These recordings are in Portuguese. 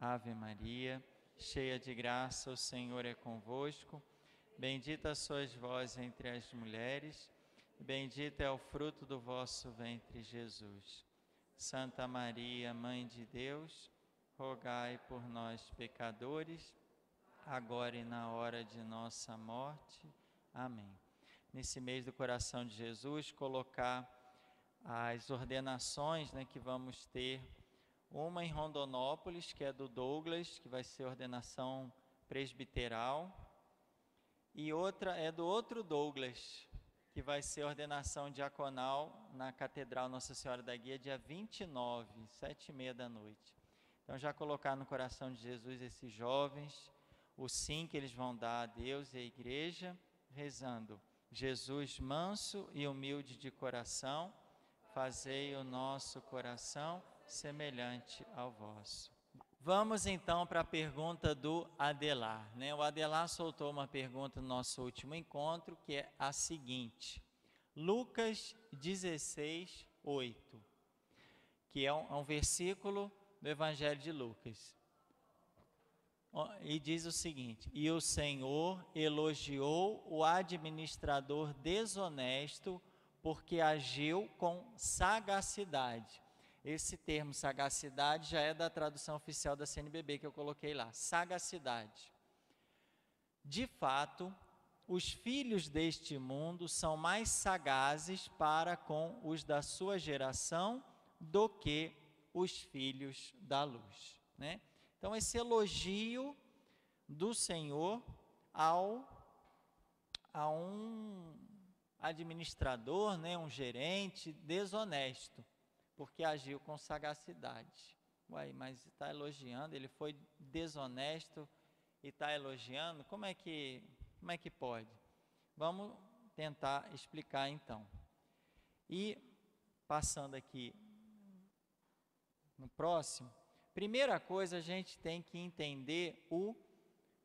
Ave Maria, cheia de graça, o Senhor é convosco. Bendita sois vós entre as mulheres, bendito é o fruto do vosso ventre, Jesus. Santa Maria, Mãe de Deus, rogai por nós, pecadores, agora e na hora de nossa morte. Amém. Nesse mês do coração de Jesus, colocar as ordenações, que vamos ter, uma em Rondonópolis, que é do Douglas, que vai ser ordenação presbiteral, e outra é do outro Douglas, que vai ser ordenação diaconal na Catedral Nossa Senhora da Guia, dia 29, 7h30 da noite. Então, já colocar no coração de Jesus esses jovens, o sim que eles vão dar a Deus e à igreja, rezando: Jesus manso e humilde de coração, fazei o nosso coração semelhante ao vosso. Vamos então para a pergunta do Adelar. O Adelar soltou uma pergunta no nosso último encontro, que é a seguinte: Lucas 16, 8, que é um versículo do Evangelho de Lucas. E diz o seguinte: e o Senhor elogiou o administrador desonesto porque agiu com sagacidade. Esse termo sagacidade já é da tradução oficial da CNBB que eu coloquei lá, sagacidade. De fato, os filhos deste mundo são mais sagazes para com os da sua geração do que os filhos da luz, Então, esse elogio do Senhor a um administrador, um gerente desonesto, porque agiu com sagacidade. Mas está elogiando, ele foi desonesto e está elogiando? Como é que pode? Vamos tentar explicar então. E, passando aqui no próximo, primeira coisa, a gente tem que entender o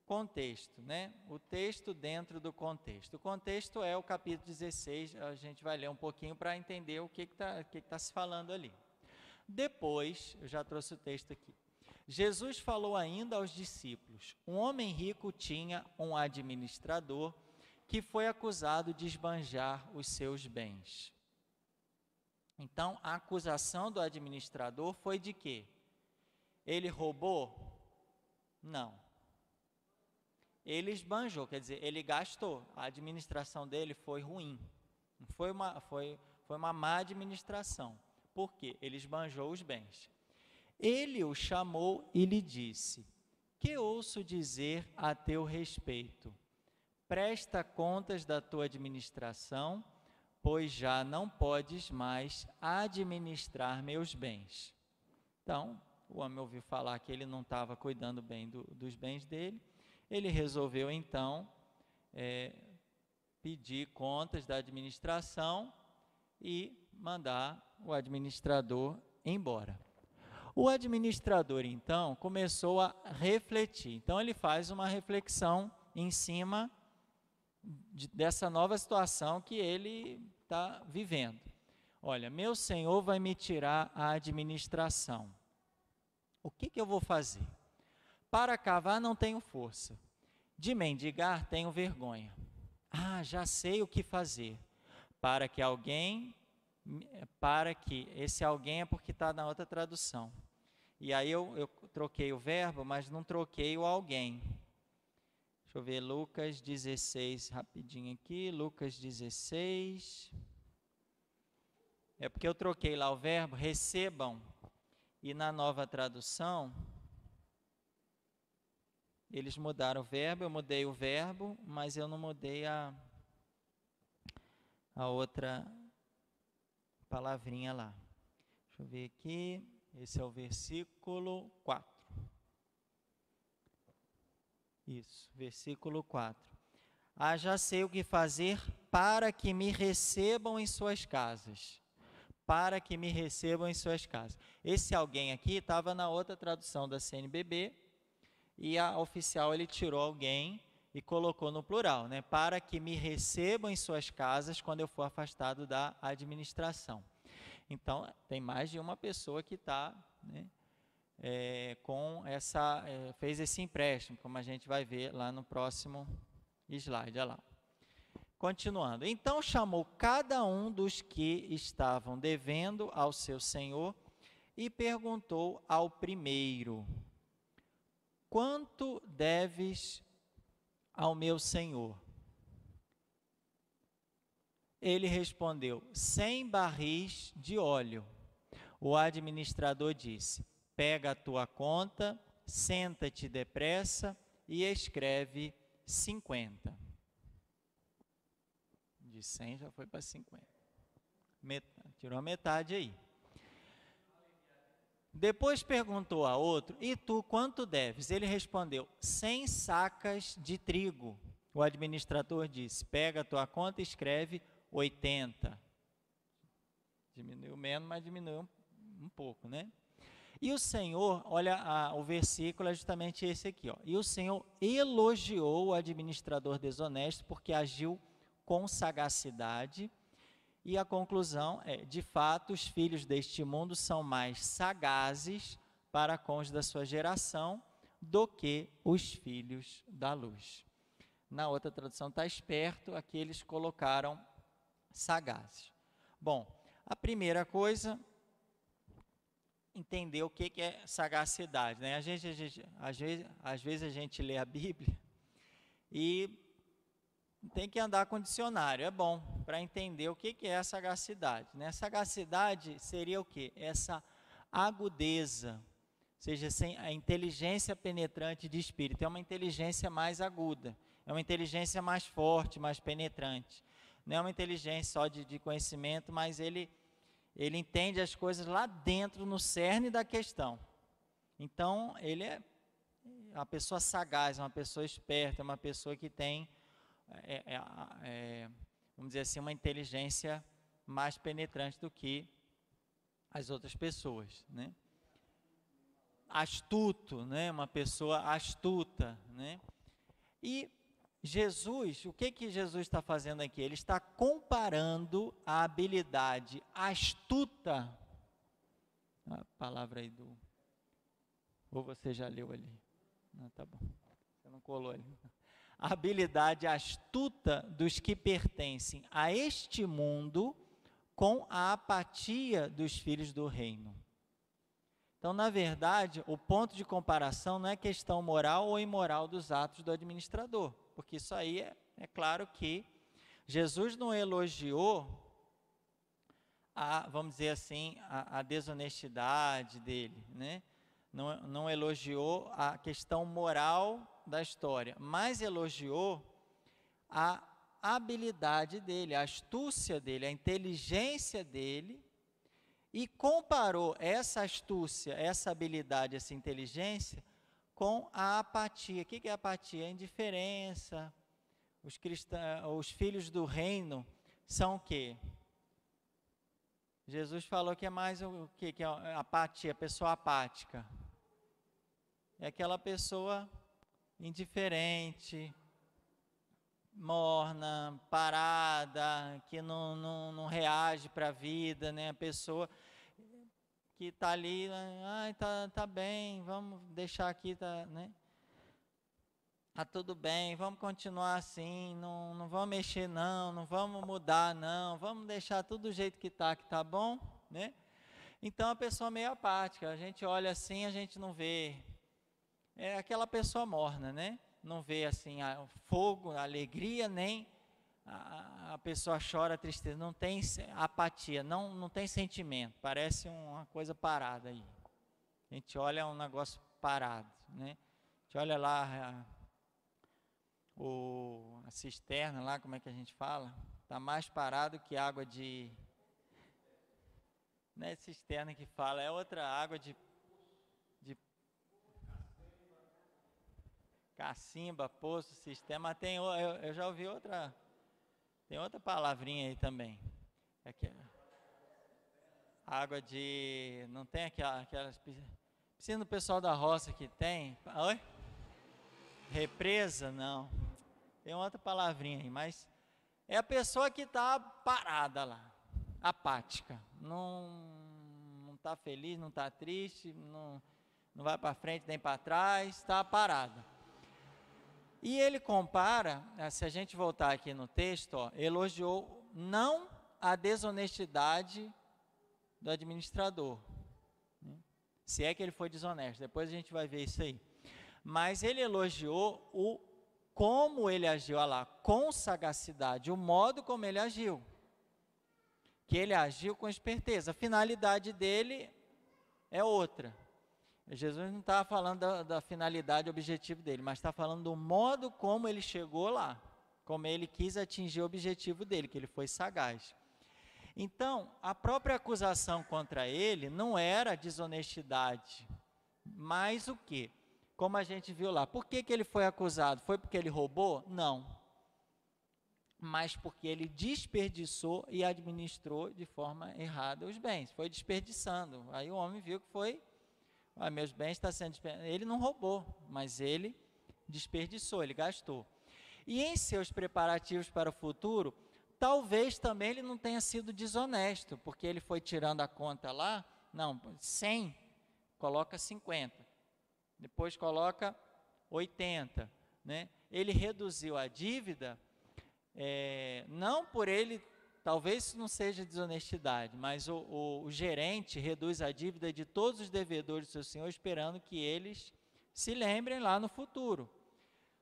contexto, O texto dentro do contexto. O contexto é o capítulo 16, a gente vai ler um pouquinho para entender o que está se falando ali. Depois, eu já trouxe o texto aqui. Jesus falou ainda aos discípulos: um homem rico tinha um administrador que foi acusado de esbanjar os seus bens. Então, a acusação do administrador foi de quê? Ele roubou? Não. Ele esbanjou, quer dizer, ele gastou. A administração dele foi ruim. Foi uma má administração. Por quê? Ele esbanjou os bens. Ele o chamou e lhe disse: que ouço dizer a teu respeito? Presta contas da tua administração, pois já não podes mais administrar meus bens. Então, o homem ouviu falar que ele não estava cuidando bem dos bens dele. Ele resolveu, então, pedir contas da administração e mandar o administrador embora. O administrador, então, começou a refletir. Então, ele faz uma reflexão em cima dessa nova situação que ele está vivendo. Olha, meu senhor vai me tirar a administração. O que eu vou fazer? Para cavar não tenho força, de mendigar tenho vergonha. Já sei o que fazer. Para que esse alguém é porque está na outra tradução. E aí eu troquei o verbo, mas não troquei o alguém. Deixa eu ver, Lucas 16, rapidinho aqui, Lucas 16. É porque eu troquei lá o verbo, recebam, e na nova tradução eles mudaram o verbo, eu mudei o verbo, mas eu não mudei a outra palavrinha lá. Deixa eu ver aqui, esse é o versículo 4. Isso, versículo 4. Já sei o que fazer para que me recebam em suas casas. Para que me recebam em suas casas. Esse alguém aqui estava na outra tradução da CNBB, e a oficial ele tirou alguém e colocou no plural, para que me recebam em suas casas quando eu for afastado da administração. Então, tem mais de uma pessoa que está fez esse empréstimo, como a gente vai ver lá no próximo slide. Olha lá. Continuando. Então chamou cada um dos que estavam devendo ao seu senhor e perguntou ao primeiro: quanto deves ao meu senhor? Ele respondeu: 100 barris de óleo. O administrador disse: pega a tua conta, senta-te depressa e escreve 50. De 100 já foi para 50. Tirou a metade aí. Depois perguntou a outro: e tu quanto deves? Ele respondeu: 100 sacas de trigo. O administrador disse: pega a tua conta e escreve 80. Diminuiu menos, mas diminuiu um pouco, né? E o Senhor, olha, o versículo é justamente esse aqui, ó. E o Senhor elogiou o administrador desonesto porque agiu com sagacidade. E a conclusão é: de fato, os filhos deste mundo são mais sagazes para com os da sua geração do que os filhos da luz. Na outra tradução está esperto, aqui eles colocaram sagazes. Bom, a primeira coisa, entender o que é sagacidade, né? Às vezes a gente lê a Bíblia e tem que andar com dicionário, é bom, para entender o que é a sagacidade, né? Sagacidade seria o quê? Essa agudeza, ou seja, a inteligência penetrante de espírito, é uma inteligência mais aguda, é uma inteligência mais forte, mais penetrante, não é uma inteligência só de conhecimento, mas ele entende as coisas lá dentro, no cerne da questão. Então, ele é uma pessoa sagaz, uma pessoa esperta, uma pessoa que tem, vamos dizer assim, uma inteligência mais penetrante do que as outras pessoas, né? Astuto, né? Uma pessoa astuta, né? E Jesus, o que Jesus está fazendo aqui? Ele está comparando a habilidade astuta, a palavra aí ou você já leu ali? Não, tá bom, você não colou ali. A habilidade astuta dos que pertencem a este mundo com a apatia dos filhos do reino. Então, na verdade, o ponto de comparação não é questão moral ou imoral dos atos do administrador, porque isso aí é claro que Jesus não elogiou vamos dizer assim, a desonestidade dele, né? Não elogiou a questão moral da história, mas elogiou a habilidade dele, a astúcia dele, a inteligência dele, e comparou essa astúcia, essa habilidade, essa inteligência com a apatia. O que é apatia? A indiferença. Os filhos do reino são o quê? Jesus falou que é mais o quê? Que é apatia, pessoa apática. É aquela pessoa indiferente, morna, parada, que não reage para a vida, né? A pessoa que está ali, tá bem, vamos deixar aqui, né? Tá tudo bem, vamos continuar assim, não vamos mexer não vamos mudar não, vamos deixar tudo do jeito que tá bom, né? Então a pessoa meio apática, a gente olha assim, a gente não vê, é aquela pessoa morna, né? Não vê assim o fogo, a alegria, nem a pessoa chora, tristeza, não tem apatia, não tem sentimento, parece uma coisa parada aí. A gente olha um negócio parado, né? A gente olha lá a cisterna lá, como é que a gente fala? Está mais parado que água de... Não é cisterna que fala, é outra água de cacimba, poço, cisterna, mas eu já ouvi tem outra palavrinha aí também. Água de... Não tem aquelas piscina do pessoal da roça que tem? Oi? Represa? Não. Tem outra palavrinha aí, mas é a pessoa que está parada lá, apática. Não está feliz, não está triste, não vai para frente nem para trás, está parada. E ele compara, se a gente voltar aqui no texto, elogiou não a desonestidade do administrador, se é que ele foi desonesto, depois a gente vai ver isso aí. Mas ele elogiou como ele agiu, olha lá, com sagacidade, o modo como ele agiu. Que ele agiu com esperteza. A finalidade dele é outra. Jesus não está falando da finalidade, objetivo dele, mas está falando do modo como ele chegou lá, como ele quis atingir o objetivo dele, que ele foi sagaz. Então, a própria acusação contra ele não era desonestidade, mas o quê? Como a gente viu lá, por que ele foi acusado? Foi porque ele roubou? Não. Mas porque ele desperdiçou e administrou de forma errada os bens, foi desperdiçando. Aí o homem viu que foi, meus bens estão sendo desperdiçados. Ele não roubou, mas ele desperdiçou, ele gastou. E em seus preparativos para o futuro, talvez também ele não tenha sido desonesto, porque ele foi tirando a conta lá, não, 100, coloca 50, depois coloca 80, né? Ele reduziu a dívida, não por ele, talvez isso não seja desonestidade, mas o gerente reduz a dívida de todos os devedores do seu senhor, esperando que eles se lembrem lá no futuro.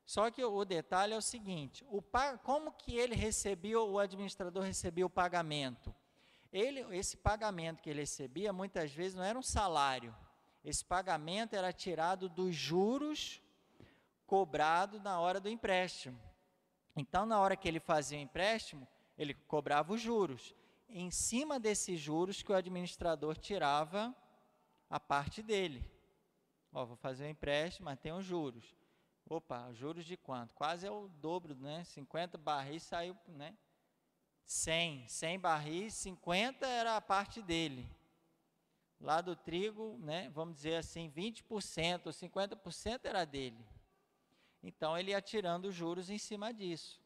Só que o detalhe é o seguinte, como que ele recebia, o administrador recebia o pagamento? Esse pagamento que ele recebia, muitas vezes não era um salário, esse pagamento era tirado dos juros cobrados na hora do empréstimo. Então, na hora que ele fazia o empréstimo, ele cobrava os juros. Em cima desses juros que o administrador tirava a parte dele. Vou fazer o empréstimo, mas tem os juros. Opa, juros de quanto? Quase é o dobro, né? 50 barris saiu, né? 100 barris, 50 era a parte dele. Lá do trigo, né? Vamos dizer assim, 20% ou 50% era dele. Então, ele ia tirando os juros em cima disso.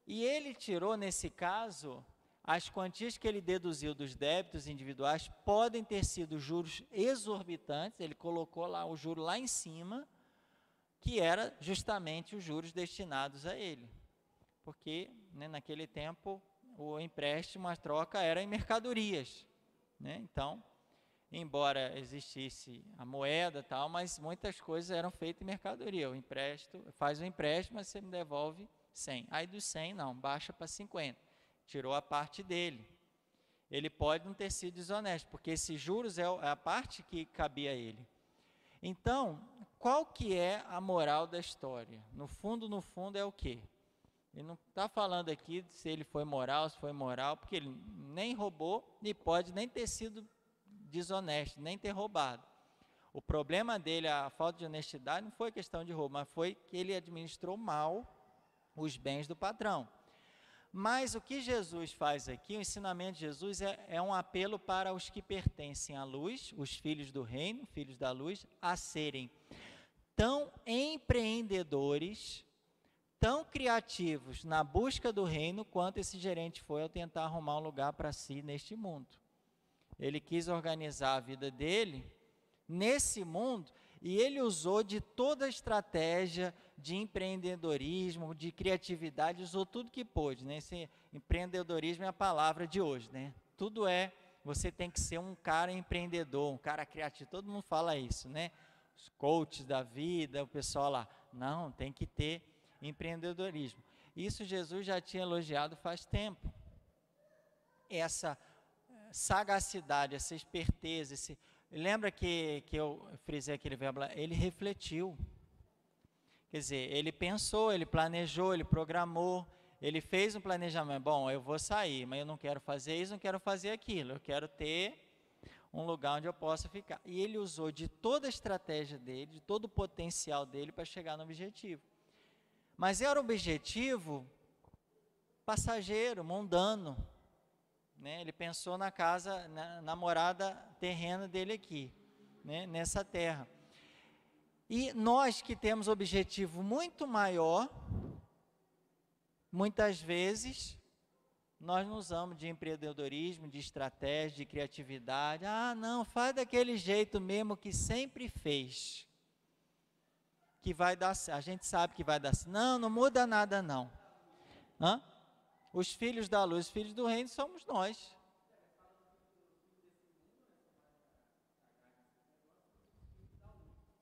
E ele tirou, nesse caso, as quantias que ele deduziu dos débitos individuais podem ter sido juros exorbitantes, ele colocou lá o juro lá em cima, que era justamente os juros destinados a ele. Porque, né, naquele tempo, o empréstimo, a troca era em mercadorias, né? Então, embora existisse a moeda e tal, mas muitas coisas eram feitas em mercadoria. O empréstimo, faz o empréstimo, mas você me devolve 100. Aí dos 100, não, baixa para 50. Tirou a parte dele. Ele pode não ter sido desonesto, porque esses juros é a parte que cabia a ele. Então, qual que é a moral da história? No fundo, é o quê? Ele não está falando aqui se ele foi moral, se foi moral, porque ele nem roubou e pode nem ter sido desonesto, nem ter roubado. O problema dele, a falta de honestidade, não foi questão de roubo, mas foi que ele administrou mal os bens do patrão. Mas o que Jesus faz aqui, o ensinamento de Jesus é um apelo para os que pertencem à luz, os filhos do reino, filhos da luz, a serem tão empreendedores, tão criativos na busca do reino, quanto esse gerente foi ao tentar arrumar um lugar para si neste mundo. Ele quis organizar a vida dele nesse mundo e ele usou de toda a estratégia de empreendedorismo, de criatividade, usou tudo que pôde, né? Esse empreendedorismo é a palavra de hoje, né? Tudo você tem que ser um cara empreendedor, um cara criativo, todo mundo fala isso, né? Os coaches da vida, o pessoal lá, não, tem que ter empreendedorismo. Isso Jesus já tinha elogiado faz tempo. Essa sagacidade, essa esperteza, lembra que eu frisei aquele verbo lá? Ele refletiu. Quer dizer, ele pensou, ele planejou, ele programou, ele fez um planejamento. Bom, eu vou sair, mas eu não quero fazer isso, não quero fazer aquilo. Eu quero ter um lugar onde eu possa ficar. E ele usou de toda a estratégia dele, de todo o potencial dele para chegar no objetivo. Mas era um objetivo passageiro, mundano, né? Ele pensou na casa, na morada terrena dele aqui, né? Nessa terra. E nós que temos objetivo muito maior, muitas vezes, nós não usamos de empreendedorismo, de estratégia, de criatividade. Ah, não, faz daquele jeito mesmo que sempre fez, que vai dar, a gente sabe que vai dar. Não, não muda nada não. Hã? Os filhos da luz, os filhos do reino somos nós.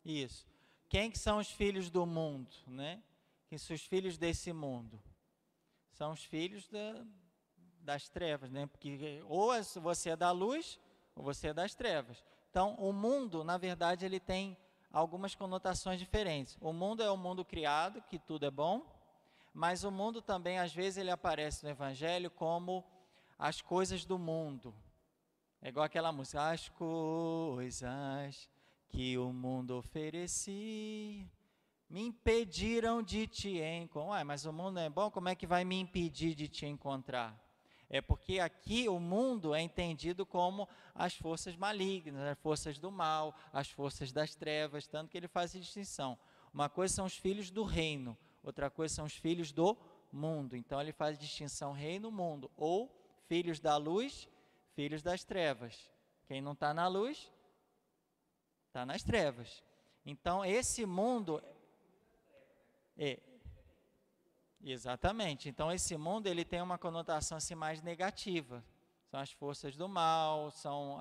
Isso. Quem que são os filhos do mundo, né? Quem são os filhos desse mundo? São os filhos das trevas, né? Porque ou você é da luz, ou você é das trevas. Então, o mundo, na verdade, ele tem algumas conotações diferentes. O mundo é o mundo criado, que tudo é bom, mas o mundo também, às vezes, ele aparece no Evangelho como as coisas do mundo. É igual aquela música, as coisas que o mundo oferecia me impediram de te encontrar. Mas o mundo é bom, como é que vai me impedir de te encontrar? É porque aqui o mundo é entendido como as forças malignas, as forças do mal, as forças das trevas, tanto que ele faz distinção. Uma coisa são os filhos do reino, outra coisa são os filhos do mundo. Então ele faz distinção reino-mundo, ou filhos da luz, filhos das trevas. Quem não está na luz, está nas trevas. Então esse mundo... Exatamente. Então esse mundo ele tem uma conotação assim mais negativa. São as forças do mal, são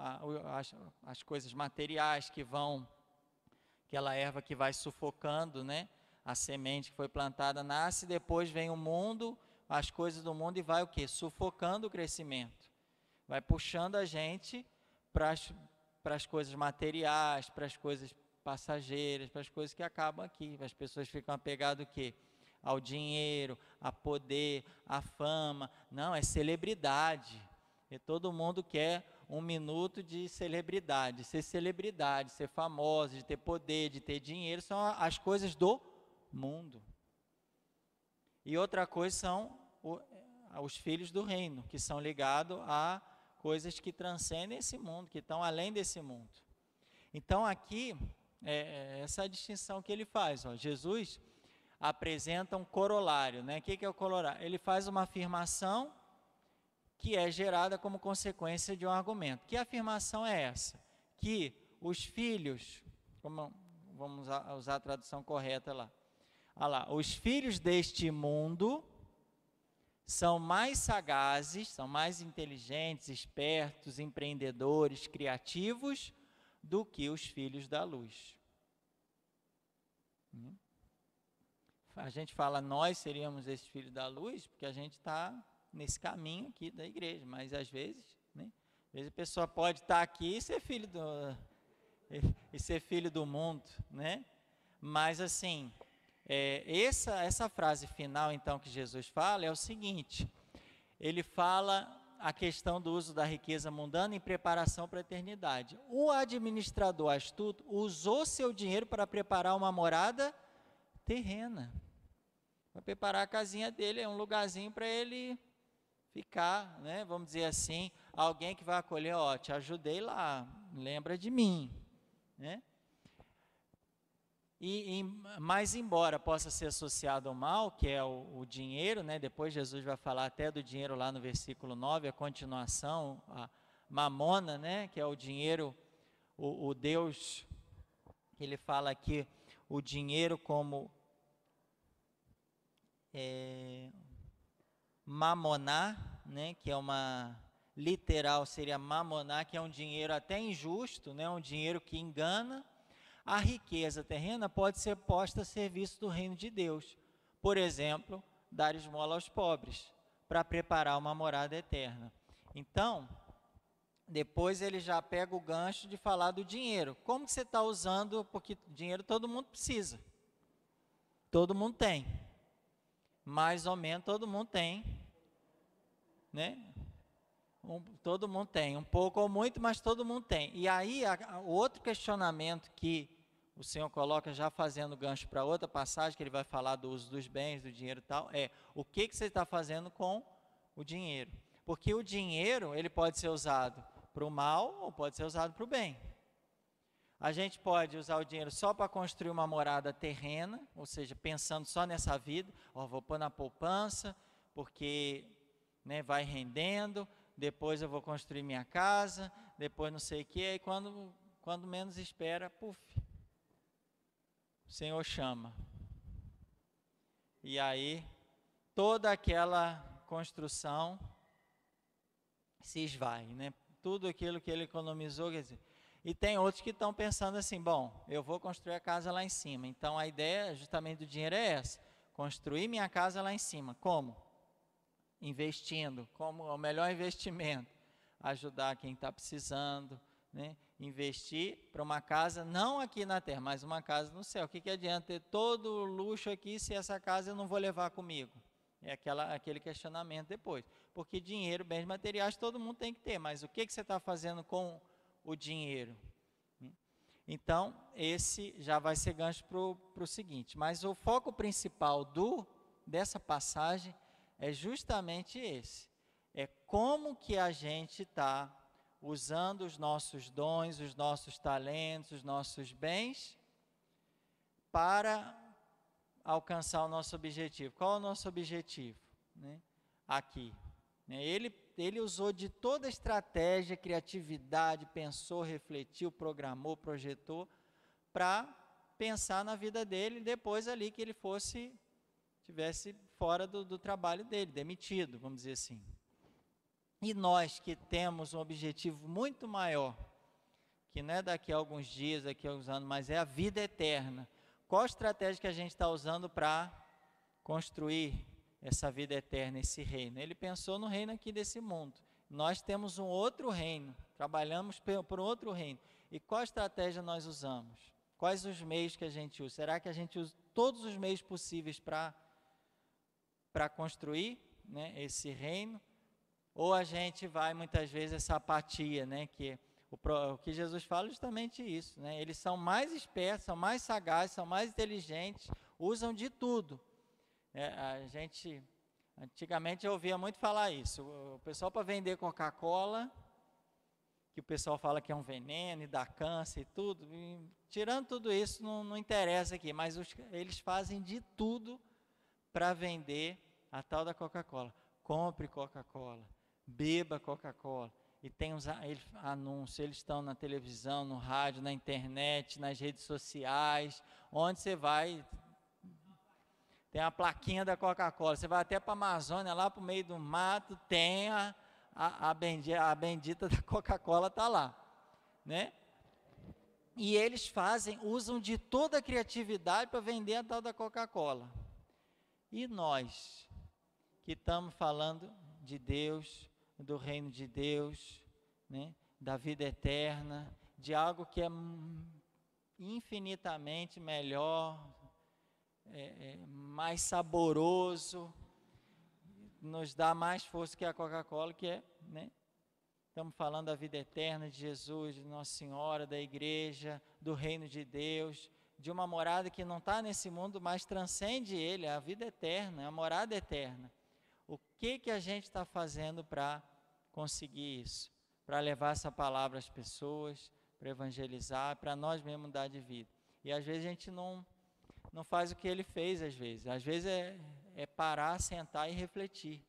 as coisas materiais que vão, aquela erva que vai sufocando, né? A semente que foi plantada nasce, depois vem o mundo, as coisas do mundo e vai o quê? Sufocando o crescimento. Vai puxando a gente para as coisas materiais, para as coisas passageiras, para as coisas que acabam aqui. As pessoas ficam apegadas o quê? Ao dinheiro, a poder, a fama. Não, é celebridade. E todo mundo quer um minuto de celebridade, ser famoso, de ter poder, de ter dinheiro, são as coisas do mundo. E outra coisa são os filhos do reino, que são ligados a coisas que transcendem esse mundo, que estão além desse mundo. Então aqui, essa é a distinção que ele faz. Ó, Jesus apresenta um corolário, né? O que é o corolário? Ele faz uma afirmação que é gerada como consequência de um argumento. Que afirmação é essa? Que os filhos, vamos usar a tradução correta lá. Olha lá, os filhos deste mundo são mais sagazes, são mais inteligentes, espertos, empreendedores, criativos do que os filhos da luz. A gente fala, nós seríamos esses filhos da luz, porque a gente está nesse caminho aqui da igreja, mas às vezes, né? Às vezes a pessoa pode estar aqui e ser filho do mundo, né? Mas assim, essa frase final então que Jesus fala é o seguinte, ele fala a questão do uso da riqueza mundana em preparação para a eternidade. O administrador astuto usou seu dinheiro para preparar uma morada terrena, para preparar a casinha dele, é um lugarzinho para ele ficar, né? Vamos dizer assim, alguém que vai acolher, ó, te ajudei lá, lembra de mim, né? Mas embora possa ser associado ao mal, que é o dinheiro, né? Depois Jesus vai falar até do dinheiro lá no versículo 9, a continuação, a mamona, né? Que é o dinheiro, o Deus, ele fala aqui, o dinheiro como mamoná, né, que é uma literal, seria mamoná, que é um dinheiro até injusto, né, um dinheiro que engana. A riqueza terrena pode ser posta a serviço do reino de Deus. Por exemplo, dar esmola aos pobres, para preparar uma morada eterna. Então, depois ele já pega o gancho de falar do dinheiro. Como que você está usando? Porque dinheiro todo mundo precisa. Todo mundo tem. Mais ou menos todo mundo tem, né? Todo mundo tem, um pouco ou muito, mas todo mundo tem. E aí, o outro questionamento que o Senhor coloca, já fazendo gancho para outra passagem, que ele vai falar do uso dos bens, do dinheiro e tal, o que você está fazendo com o dinheiro? Porque o dinheiro, ele pode ser usado para o mal ou pode ser usado para o bem. A gente pode usar o dinheiro só para construir uma morada terrena, ou seja, pensando só nessa vida, vou pôr na poupança, porque né? Vai rendendo, depois eu vou construir minha casa, depois não sei o quê, aí quando menos espera, puf, o Senhor chama. E aí, toda aquela construção se esvai, né? Tudo aquilo que ele economizou, quer dizer, e tem outros que estão pensando assim, bom, eu vou construir a casa lá em cima. Então, a ideia justamente do dinheiro é essa, construir minha casa lá em cima. Como? Investindo, como o melhor investimento, ajudar quem está precisando, né? Investir para uma casa, não aqui na terra, mas uma casa no céu. O que adianta ter todo o luxo aqui se essa casa eu não vou levar comigo? É aquele questionamento depois. Porque dinheiro, bens materiais, todo mundo tem que ter, mas o que você está fazendo com o dinheiro? Então, esse já vai ser gancho para o seguinte. Mas o foco principal dessa passagem é justamente esse. É como que a gente está usando os nossos dons, os nossos talentos, os nossos bens para alcançar o nosso objetivo. Qual é o nosso objetivo? Né? Aqui. Né? Ele usou de toda a estratégia, criatividade, pensou, refletiu, programou, projetou, para pensar na vida dele, depois ali que ele tivesse fora do trabalho dele, demitido, vamos dizer assim. E nós que temos um objetivo muito maior, que não é daqui a alguns dias, daqui a alguns anos, mas é a vida eterna. Qual a estratégia que a gente está usando para construir essa vida eterna, esse reino? Ele pensou no reino aqui desse mundo. Nós temos um outro reino, trabalhamos por outro reino. E qual estratégia nós usamos? Quais os meios que a gente usa? Será que a gente usa todos os meios possíveis para construir, né, esse reino? Ou a gente vai muitas vezes essa apatia, né, que o que Jesus fala é justamente isso, né? Eles são mais espertos, são mais sagazes, são mais inteligentes, usam de tudo. Antigamente eu ouvia muito falar isso, o pessoal para vender Coca-Cola, que o pessoal fala que é um veneno e dá câncer e tudo, e, tirando tudo isso, não interessa aqui, mas eles fazem de tudo para vender a tal da Coca-Cola. Compre Coca-Cola, beba Coca-Cola. E tem os anúncios, eles estão na televisão, no rádio, na internet, nas redes sociais, onde você vai, tem a plaquinha da Coca-Cola, você vai até para a Amazônia, lá para o meio do mato, tem a bendita da Coca-Cola, está lá, né? E eles usam de toda a criatividade para vender a tal da Coca-Cola. E nós, que estamos falando de Deus, do reino de Deus, né, da vida eterna, de algo que é infinitamente melhor, mais saboroso, nos dá mais força que a Coca-Cola, que é, né? Estamos falando da vida eterna de Jesus, de Nossa Senhora, da igreja, do reino de Deus, de uma morada que não está nesse mundo, mas transcende ele, a vida eterna, a morada eterna. O que a gente está fazendo para conseguir isso? Para levar essa palavra às pessoas, para evangelizar, para nós mesmos mudar de vida. E às vezes a gente não faz o que ele fez, às vezes. Às vezes é parar, sentar e refletir.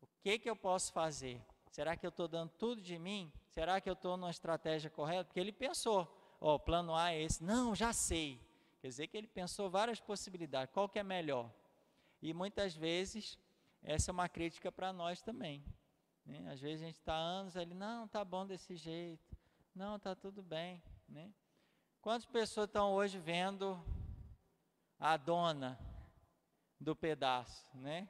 O que eu posso fazer? Será que eu estou dando tudo de mim? Será que eu estou numa estratégia correta? Porque ele pensou, o plano A é esse. Não, já sei. Quer dizer que ele pensou várias possibilidades. Qual que é melhor? E muitas vezes, essa é uma crítica para nós também. Né? Às vezes a gente está anos ali, não, está bom desse jeito. Não, está tudo bem. Né? Quantas pessoas estão hoje vendo a dona do pedaço, né?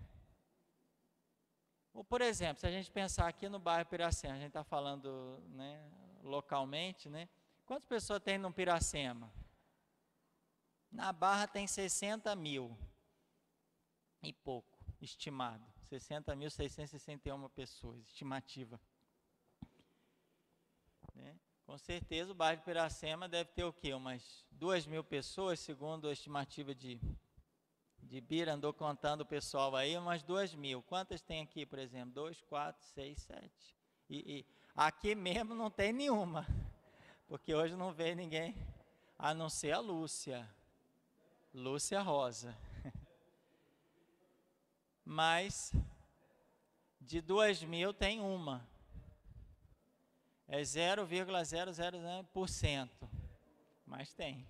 Ou, por exemplo, se a gente pensar aqui no bairro Piracema, a gente está falando, né, localmente, né? Quantas pessoas tem no Piracema? Na Barra tem 60 mil e pouco, estimado. 60.661 pessoas, estimativa. Né? Com certeza o bairro de Piracema deve ter o quê? Umas 2.000 pessoas, segundo a estimativa de Bira, andou contando o pessoal aí, umas 2.000. Quantas tem aqui, por exemplo? 2, 4, 6, 7. E aqui mesmo não tem nenhuma, porque hoje não veio ninguém, a não ser a Lúcia Rosa. Mas De 2.000 tem uma. É 0,000%. Mas tem.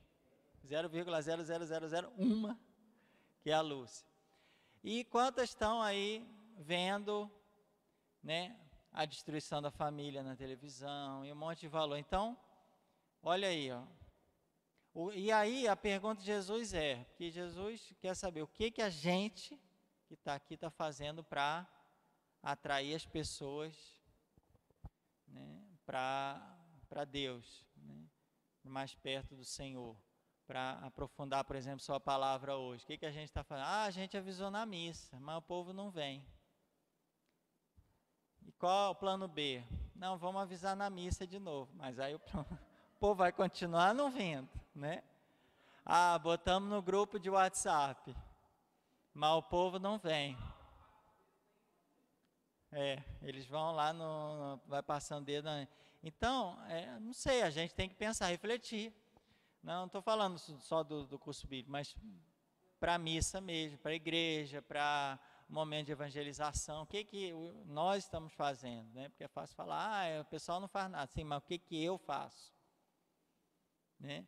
0,00001, que é a Lúcia. E quantas estão aí vendo, né, a destruição da família na televisão e um monte de valor. Então, olha aí, ó. E aí a pergunta de Jesus é, porque Jesus quer saber o que a gente que está aqui está fazendo para atrair as pessoas, né, para Deus, né, mais perto do Senhor, para aprofundar, por exemplo, sua palavra hoje. O que a gente está fazendo? A gente avisou na missa, mas o povo não vem. E qual é o plano B? Não, vamos avisar na missa de novo, mas aí o povo vai continuar não vindo, né? Botamos no grupo de WhatsApp, mas o povo não vem. Eles vão lá, vai passando dedo. Então, não sei, a gente tem que pensar, refletir. Não estou falando só do curso bíblico, mas para a missa mesmo, para a igreja, para o momento de evangelização, o que nós estamos fazendo, né? Porque é fácil falar, o pessoal não faz nada, sim, mas o que eu faço? Né?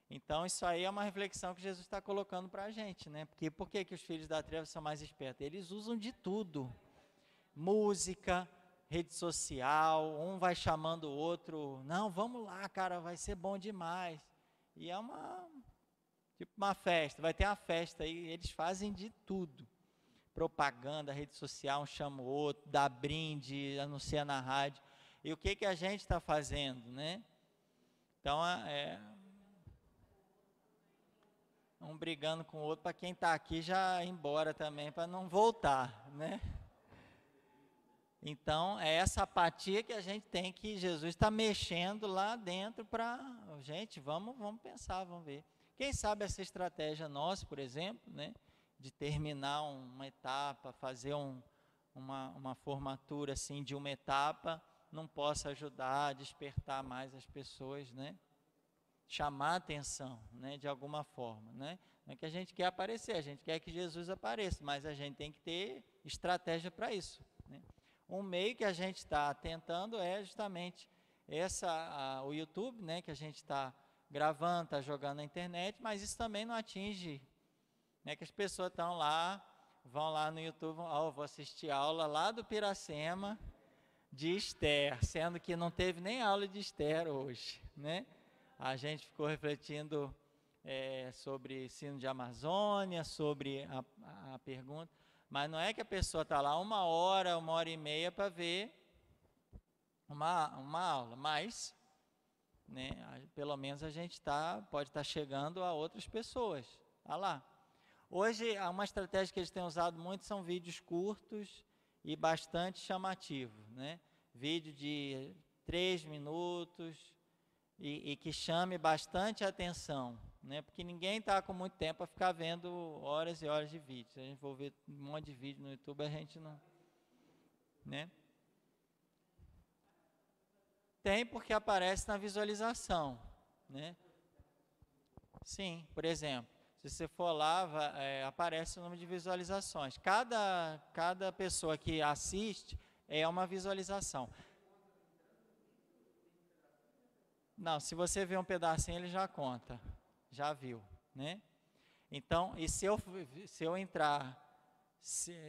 Então, isso aí é uma reflexão que Jesus está colocando para a gente, né? Porque por que os filhos da treva são mais espertos? Eles usam de tudo. Música, rede social, um vai chamando o outro, não, vamos lá, cara, vai ser bom demais. E é tipo uma festa, vai ter uma festa aí, eles fazem de tudo. Propaganda, rede social, um chama o outro, dá brinde, anuncia na rádio. E o que a gente está fazendo, né? Então, um brigando com o outro, para quem está aqui já ir embora também, para não voltar, né? Então, é essa apatia que a gente tem, que Jesus está mexendo lá dentro para... Gente, vamos pensar, vamos ver. Quem sabe essa estratégia nossa, por exemplo, né, de terminar uma etapa, fazer uma formatura assim, de uma etapa, não possa ajudar a despertar mais as pessoas, né? Chamar a atenção, né, de alguma forma, né? Não é que a gente quer aparecer, a gente quer que Jesus apareça, mas a gente tem que ter estratégia para isso, né? Um meio que a gente está tentando é justamente o YouTube, né, que a gente está gravando, está jogando na internet, mas isso também não atinge, né, que as pessoas estão lá, vão lá no YouTube, vou assistir aula lá do Piracema de Esther, sendo que não teve nem aula de Esther hoje, né? A gente ficou refletindo sobre sino de Amazônia, sobre a pergunta, mas não é que a pessoa está lá 1 hora, 1 hora e meia para ver uma aula, mas, né, pelo menos a gente pode estar chegando a outras pessoas. Olha lá. Hoje, uma estratégia que eles têm usado muito são vídeos curtos e bastante chamativos, né? Vídeo de 3 minutos e que chame bastante atenção, né? Porque ninguém está com muito tempo para ficar vendo horas e horas de vídeo. Se a gente for ver um monte de vídeo no YouTube, a gente não... né? Tem, porque aparece na visualização, né? Sim, por exemplo, se você for lá, aparece o número de visualizações. Cada pessoa que assiste é uma visualização. Não, se você vê um pedacinho, ele já conta, já viu, né? Então, e se eu entrar,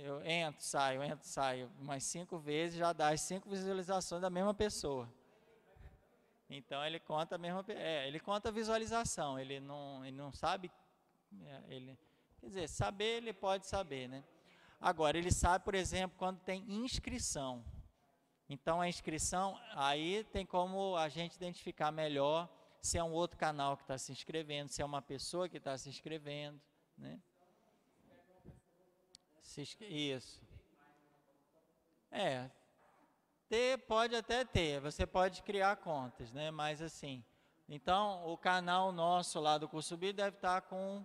eu entro, saio umas 5 vezes, já dá as 5 visualizações da mesma pessoa. Então, ele conta a mesma, ele conta a visualização, ele não sabe, quer dizer, saber ele pode saber, né? Agora, ele sabe, por exemplo, quando tem inscrição. Então, a inscrição, aí tem como a gente identificar melhor se é um outro canal que está se inscrevendo, se é uma pessoa que está se inscrevendo, né? Isso. Pode até ter, você pode criar contas, né? Mas assim, então, o canal nosso lá do Curso Bíblico deve estar com,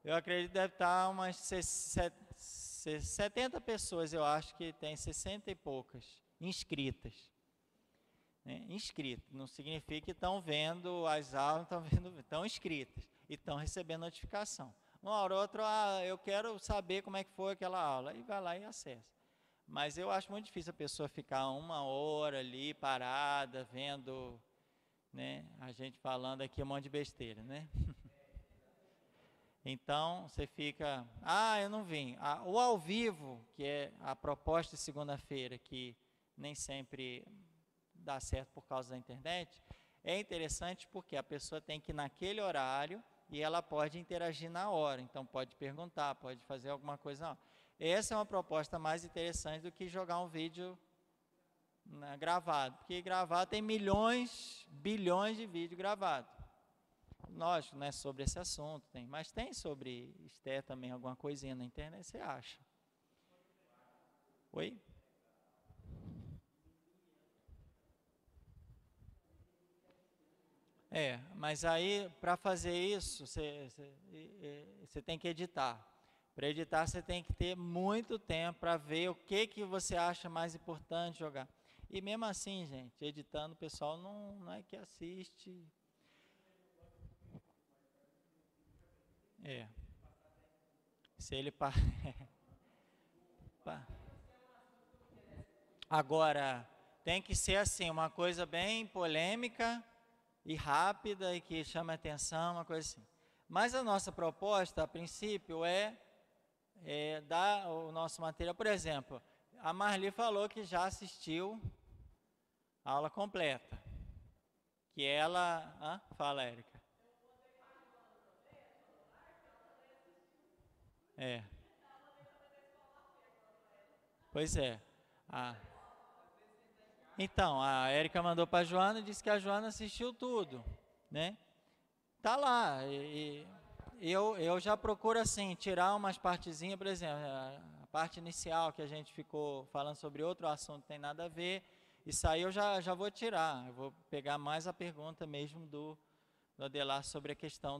eu acredito, deve estar umas 70 pessoas, eu acho que tem 60 e poucas inscritas, né? Inscritas, não significa que estão vendo as aulas, estão inscritas e estão recebendo notificação. Uma hora ou outra, eu quero saber como é que foi aquela aula, e vai lá e acessa. Mas eu acho muito difícil a pessoa ficar 1 hora ali parada, vendo, né, a gente falando aqui um monte de besteira, né? Então, você fica, eu não vim. O ao vivo, que é a proposta de segunda-feira, que nem sempre dá certo por causa da internet, é interessante porque a pessoa tem que ir naquele horário e ela pode interagir na hora. Então, pode perguntar, pode fazer alguma coisa. Não. Essa é uma proposta mais interessante do que jogar um vídeo, né, gravado. Porque gravado tem milhões, bilhões de vídeos gravados. Lógico, não é sobre esse assunto, mas tem sobre Esther também, alguma coisinha na internet, você acha? Oi? Mas aí, para fazer isso, você tem que editar. Para editar, você tem que ter muito tempo para ver o que você acha mais importante jogar. E mesmo assim, gente, editando, o pessoal não é que assiste. Se ele Agora, tem que ser assim, uma coisa bem polêmica e rápida e que chame a atenção, uma coisa assim. Mas a nossa proposta, a princípio, é dar o nosso material. Por exemplo, a Marli falou que já assistiu a aula completa. Que ela... Fala, Érica. Pois é. Então, a Érica mandou para a Joana e disse que a Joana assistiu tudo, né? Tá lá. Eu já procuro assim, tirar umas partezinhas, por exemplo, a parte inicial que a gente ficou falando sobre outro assunto, tem nada a ver. Isso aí eu já vou tirar. Eu vou pegar mais a pergunta mesmo do Adelar sobre a questão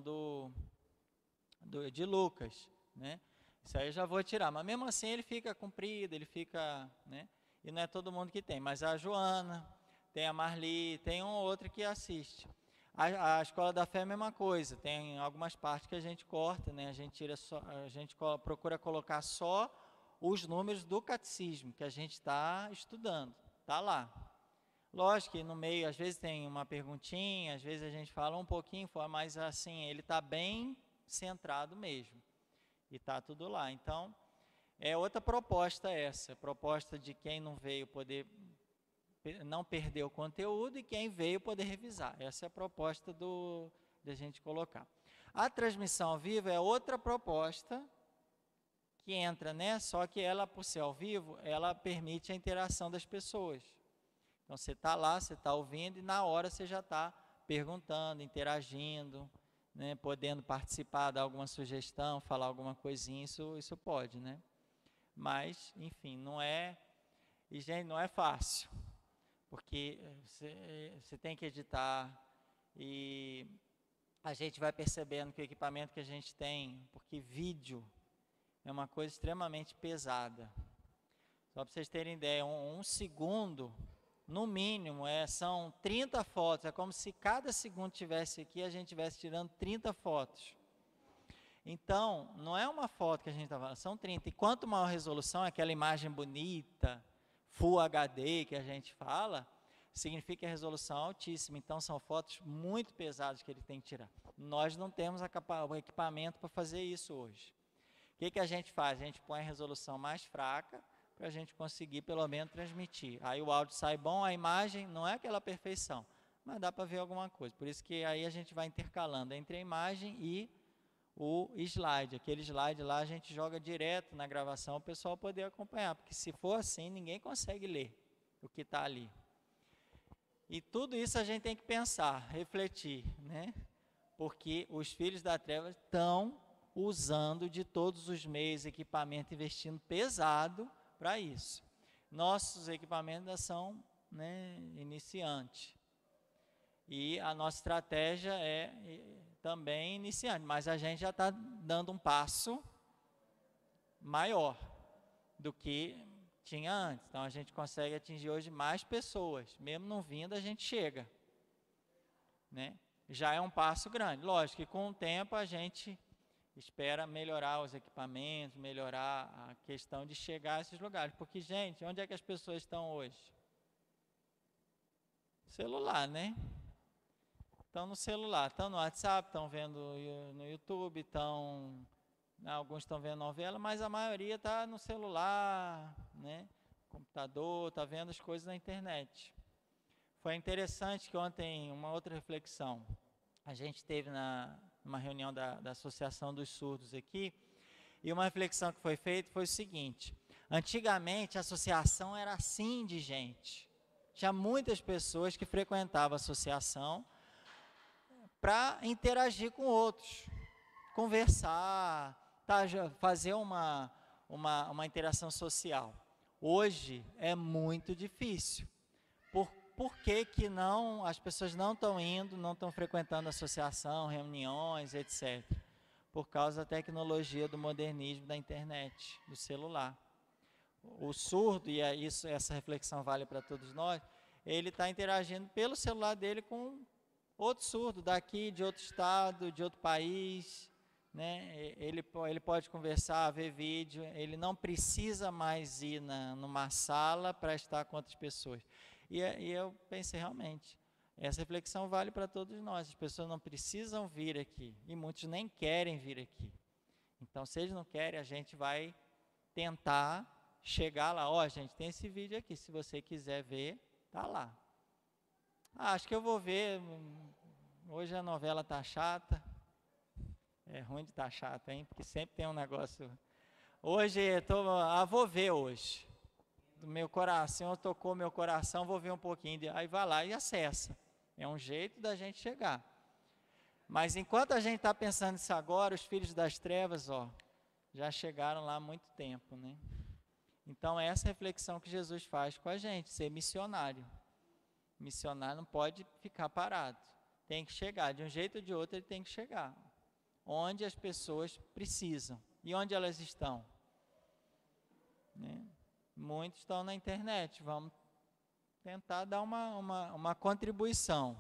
de Lucas, né? Isso aí eu já vou tirar. Mas mesmo assim ele fica comprido, ele fica, né? E não é todo mundo que tem. Mas a Joana, tem a Marli, tem um ou outro que assiste. A Escola da Fé é a mesma coisa. Tem algumas partes que a gente corta, né? A gente procura colocar só os números do catecismo que a gente está estudando. Está lá. Lógico que no meio, às vezes tem uma perguntinha, às vezes a gente fala um pouquinho, mas assim, ele está bem centrado mesmo. E está tudo lá. Então, é outra proposta essa. Proposta de quem não veio poder não perder o conteúdo e quem veio poder revisar. Essa é a proposta de a gente colocar. A transmissão ao vivo é outra proposta que entra, né? Só que ela, por ser ao vivo, ela permite a interação das pessoas. Então, você está lá, você está ouvindo e na hora você já está perguntando, interagindo, né? Podendo participar, dar alguma sugestão, falar alguma coisinha, isso pode, né? Mas, enfim, não é fácil. Porque você tem que editar e a gente vai percebendo que o equipamento que a gente tem, porque vídeo é uma coisa extremamente pesada. Só para vocês terem ideia, um segundo, no mínimo, são 30 fotos. É como se cada segundo tivesse aqui, a gente estivesse tirando 30 fotos. Então, não é uma foto que a gente está falando, são 30. E quanto maior a resolução, aquela imagem bonita, Full HD que a gente fala, significa a resolução altíssima. Então, são fotos muito pesadas que ele tem que tirar. Nós não temos o equipamento para fazer isso hoje. O que a gente faz? A gente põe a resolução mais fraca para a gente conseguir, pelo menos, transmitir. Aí o áudio sai bom, a imagem não é aquela perfeição, mas dá para ver alguma coisa. Por isso que aí a gente vai intercalando entre a imagem e o slide. Aquele slide lá a gente joga direto na gravação para o pessoal poder acompanhar, porque se for assim, ninguém consegue ler o que está ali. E tudo isso a gente tem que pensar, refletir, né? Porque os filhos da treva estão usando de todos os meios, equipamento, investindo pesado para isso. Nossos equipamentos ainda são, né, iniciantes. E a nossa estratégia é também iniciante, mas a gente já está dando um passo maior do que tinha antes. Então, a gente consegue atingir hoje mais pessoas. Mesmo não vindo, a gente chega, né? Já é um passo grande. Lógico que com o tempo a gente espera melhorar os equipamentos, melhorar a questão de chegar a esses lugares. Porque, gente, onde é que as pessoas estão hoje? Celular, né? Estão no celular, estão no WhatsApp, estão vendo no YouTube, alguns estão vendo novela, mas a maioria está no celular, né? Computador, está vendo as coisas na internet. Foi interessante que ontem, uma outra reflexão, a gente teve numa reunião da Associação dos Surdos aqui, e uma reflexão que foi feita foi o seguinte: antigamente a associação era assim de gente, tinha muitas pessoas que frequentavam a associação para interagir com outros, conversar, fazer uma interação social. Hoje é muito difícil. Por que não, as pessoas não estão indo, não estão frequentando a associação, reuniões, etc. Por causa da tecnologia, do modernismo, da internet, do celular. O surdo, e essa reflexão vale para todos nós, ele está interagindo pelo celular dele com outro surdo daqui, de outro estado, de outro país, né? Ele pode conversar, ver vídeo, ele não precisa mais ir numa sala para estar com outras pessoas. E eu pensei, realmente, essa reflexão vale para todos nós. As pessoas não precisam vir aqui, e muitos nem querem vir aqui. Então, se eles não querem, a gente vai tentar chegar lá. Ó, gente, tem esse vídeo aqui, se você quiser ver, tá lá. Acho que eu vou ver, hoje a novela tá chata. É ruim de estar chata, hein? Porque sempre tem um negócio. Hoje, vou ver hoje. Do meu coração, Senhor tocou meu coração, vou ver um pouquinho, aí vai lá e acessa. É um jeito da gente chegar. Mas enquanto a gente está pensando nisso agora, os filhos das trevas, já chegaram lá há muito tempo, né? Então, é essa reflexão que Jesus faz com a gente, ser missionário. Missionário não pode ficar parado, tem que chegar, de um jeito ou de outro ele tem que chegar. Onde as pessoas precisam. E onde elas estão? Né? Muitos estão na internet, vamos tentar dar uma contribuição.